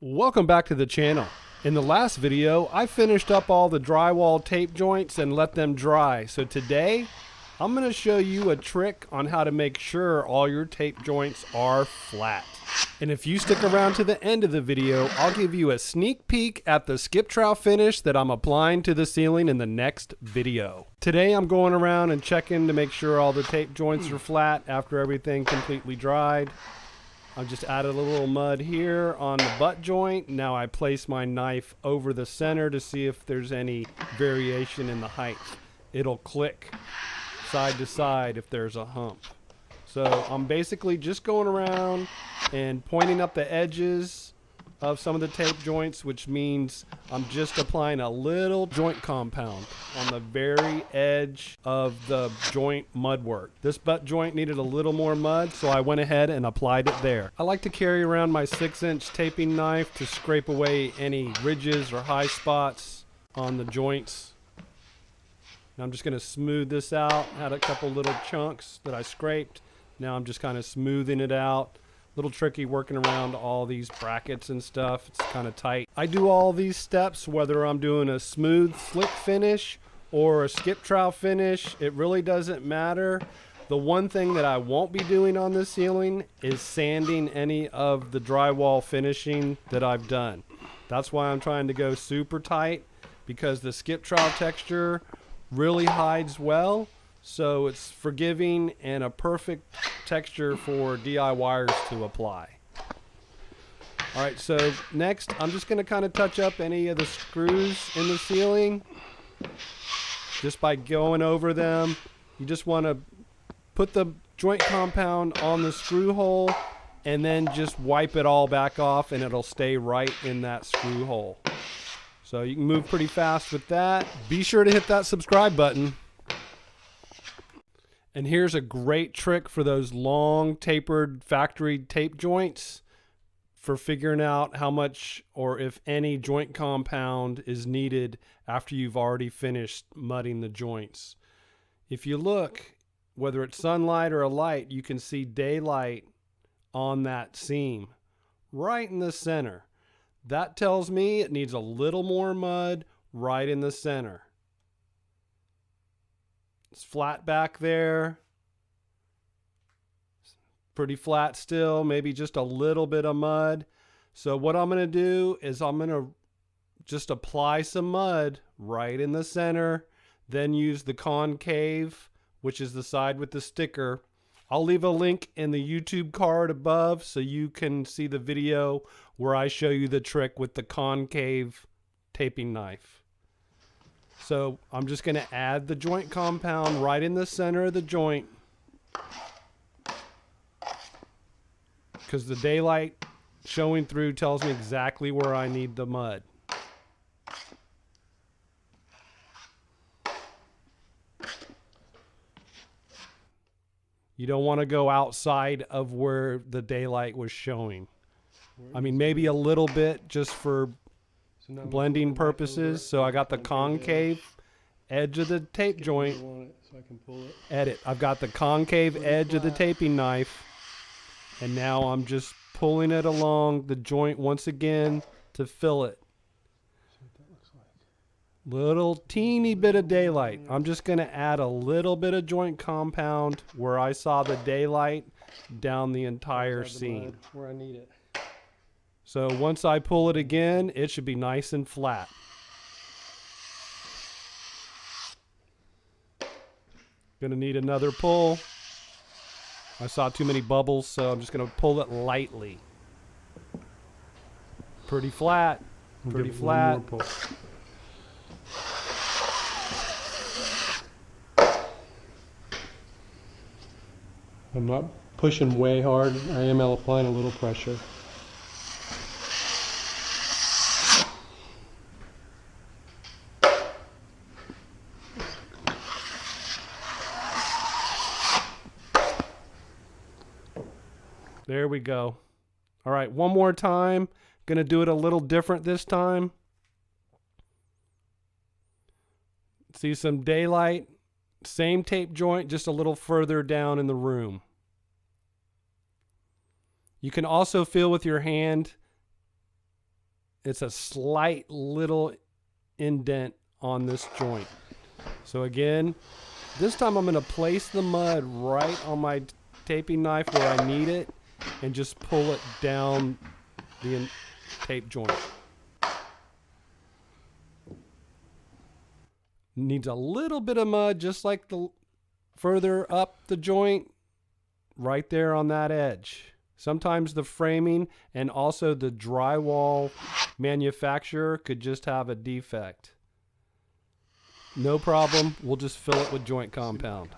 Welcome back to the channel. In the last video, I finished up all the drywall tape joints and let them dry. So today, I'm going to show you a trick on how to make sure all your tape joints are flat. And if you stick around to the end of the video, I'll give you a sneak peek at the skip trowel finish that I'm applying to the ceiling in the next video. Today, I'm going around and checking to make sure all the tape joints are flat after everything completely dried. I've just added a little mud here on the butt joint. Now I place my knife over the center to see if there's any variation in the height. It'll click side to side if there's a hump. So I'm basically just going around and pointing up the edges of some of the tape joints, which means I'm just applying a little joint compound on the very edge of the joint mud work. This butt joint needed a little more mud, so I went ahead and applied it there. I like to carry around my 6-inch taping knife to scrape away any ridges or high spots on the joints. Now I'm just going to smooth this out. Had a couple little chunks that I scraped. Now I'm just kind of smoothing it out. Little tricky working around all these brackets and stuff. It's kind of tight. I do all these steps whether I'm doing a smooth slick finish or a skip trowel finish. It really doesn't matter. The one thing that I won't be doing on this ceiling is sanding any of the drywall finishing that I've done. That's why I'm trying to go super tight, because the skip trowel texture really hides well. So it's forgiving and a perfect texture for DIYers to apply. All right, so next I'm just going to kind of touch up any of the screws in the ceiling just by going over them. You just want to put the joint compound on the screw hole and then just wipe it all back off and it'll stay right in that screw hole. So you can move pretty fast with that. Be sure to hit that subscribe button. And here's a great trick for those long tapered factory tape joints for figuring out how much or if any joint compound is needed after you've already finished mudding the joints. If you look, whether it's sunlight or a light, you can see daylight on that seam right in the center. That tells me it needs a little more mud right in the center. It's flat back there. Pretty flat still, maybe just a little bit of mud. So what I'm going to do is I'm going to just apply some mud right in the center, then use the concave, which is the side with the sticker. I'll leave a link in the YouTube card above so you can see the video where I show you the trick with the concave taping knife. So I'm just going to add the joint compound right in the center of the joint, because the daylight showing through tells me exactly where I need the mud. You don't want to go outside of where the daylight was showing. I mean, maybe a little bit just for blending purposes. So I got the concave edge of the tape joint. Edit. I've got the concave edge of the taping knife, and now I'm just pulling it along the joint once again to fill it. Little teeny bit of daylight. I'm just going to add a little bit of joint compound where I saw the daylight down the entire seam. Where I need it. So once I pull it again, it should be nice and flat. Gonna need another pull. I saw too many bubbles, so I'm just gonna pull it lightly. Pretty flat. Pretty flat. I'm not pushing way hard. I am applying a little pressure. There we go. All right, one more time. Gonna do it a little different this time. See some daylight. Same tape joint, just a little further down in the room. You can also feel with your hand It's a slight little indent on this joint. So again, this time I'm going to place the mud right on my taping knife where I need it and just pull it down the tape joint. Needs a little bit of mud, just like the further up the joint, right there on that edge. Sometimes the framing and also the drywall manufacturer could just have a defect. No problem, we'll just fill it with joint compound.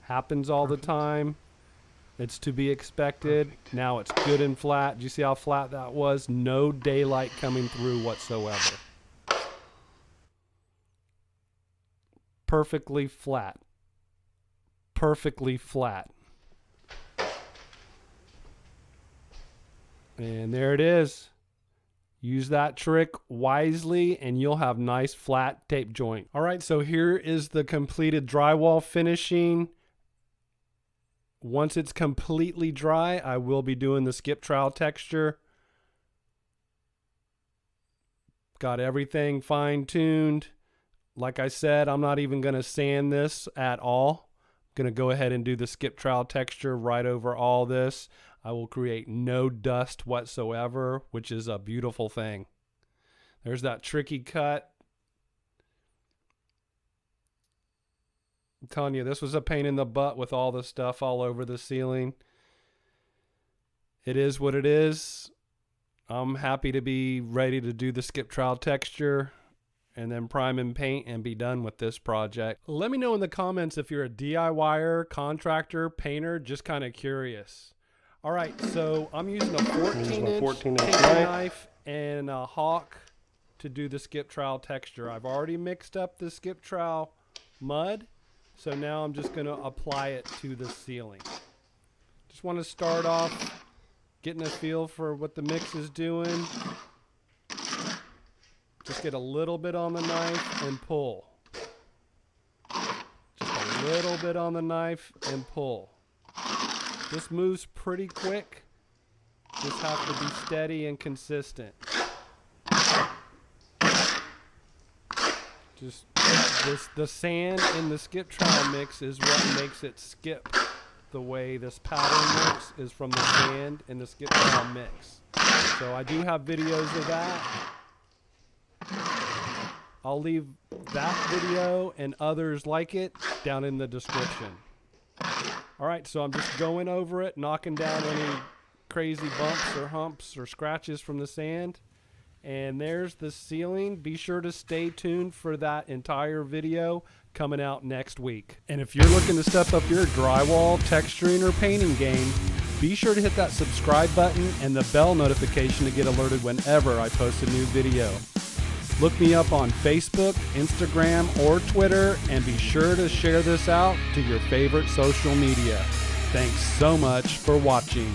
Happens all the time. It's to be expected. Now it's good and flat. Do you see how flat that was? No daylight coming through whatsoever. Perfectly flat. Perfectly flat. And there it is. Use that trick wisely and you'll have nice flat tape joint. All right, so here is the completed drywall finishing. Once it's completely dry, I will be doing the skip trowel texture. Got everything fine-tuned. Like I said, I'm not even going to sand this at all. I'm going to go ahead and do the skip trowel texture right over all this. I will create no dust whatsoever, which is a beautiful thing. There's that tricky cut. I'm telling you, this was a pain in the butt with all the stuff all over the ceiling. It is what it is. I'm happy to be ready to do the skip trowel texture and then prime and paint and be done with this project. Let me know in the comments if you're a DIYer, contractor, painter, just kind of curious. All right, so I'm using a 14-inch taping knife and a hawk to do the skip trowel texture. I've already mixed up the skip trowel mud, so now I'm just going to apply it to the ceiling. Just want to start off getting a feel for what the mix is doing. Just get a little bit on the knife and pull. Just a little bit on the knife and pull. This moves pretty quick. Just have to be steady and consistent. Just the sand in the skip trowel mix is what makes it skip. The way this pattern looks is from the sand in the skip trowel mix. So I do have videos of that. I'll leave that video and others like it down in the description. All right, so I'm just going over it, knocking down any crazy bumps or humps or scratches from the sand. And there's the ceiling. Be sure to stay tuned for that entire video coming out next week. And if you're looking to step up your drywall, texturing, or painting game, be sure to hit that subscribe button and the bell notification to get alerted whenever I post a new video. Look me up on Facebook, Instagram, or Twitter, and be sure to share this out to your favorite social media. Thanks so much for watching.